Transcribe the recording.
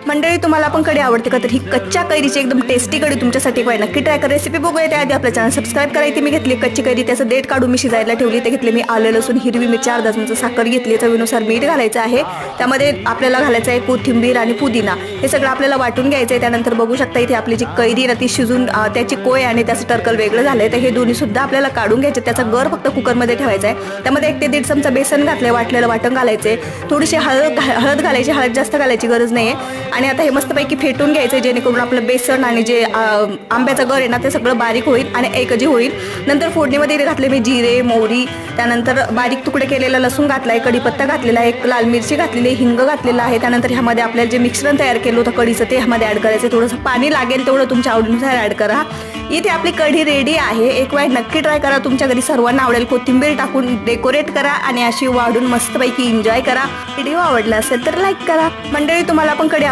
मंडळी, तुम्हाला पण कढी आवडते का? तर ही कच्च्या कैरीची एकदम टेस्टी कढी तुमच्यासाठी एक नक्की ट्राय करा. रेसिपी बघूया त्याआधी आपल्या चॅनल सबस्क्राईब करायची. मी घेतली कच्ची कैरी, त्याचं देठ काढून मी शिजायला ठेवली. ते घेतले मी आलं लसूण हिरवी मिरची अर्धा चमचा साखर घेतली, चवीनुसार मीठ घालायचं आहे. त्यामध्ये आपल्याला घालायचं आहे कोथिंबीर आणि पुदिना. हे सगळं आपल्याला वाटून घ्यायचं आहे. त्यानंतर बघू शकता इथे आपली जी कैरी ना ती शिजून त्याची कोय आणि त्याचं टर्कल वेगळं झालंय. तर हे दोन्ही सुद्धा आपल्याला काढून घ्यायचे. त्याचा गर फक्त कुकरमध्ये ठेवायचा आहे. त्यामध्ये 1 ते 1.5 चमचा बेसन घातलंय, वाटलेलं वाटण घालायचंय. थोडीशी हळद घालायची. हळद जास्त घालायची गरज नाहीये. आणि आता हे मस्तपैकी फेटून घ्यायचं जेणेकरून आपलं बेसन आणि जे आंब्याचं गर आहे ना ते सगळं बारीक होईल आणि एकजी होईल. नंतर फोडणीमध्ये घातले मी जिरे मोहरी, त्यानंतर बारीक तुकडे केलेला लसूण घातलाय, कढीपत्ता घातलेला आहे, एक लाल मिरची घातलेली, हिंग घातलेला आहे. त्यानंतर ह्यामध्ये आपल्याला जे मिश्रण तयार केलं होतं कढीचं ते ह्यामध्ये ॲड करायचं. थोडंसं पाणी लागेल तेवढं तुमच्या आवडीनुसार ॲड करा. इथे आपली कढी रेडी आहे. एक वेळ नक्की ट्राय करा, तुमच्या घरी सर्वांना आवडेल. कोथिंबीर टाकून डेकोरेट करा आणि अशी वाढून मस्तपैकी एन्जॉय करा. व्हिडिओ आवडला असेल तर लाईक करा. मंडळी, तुम्हाला पण कढी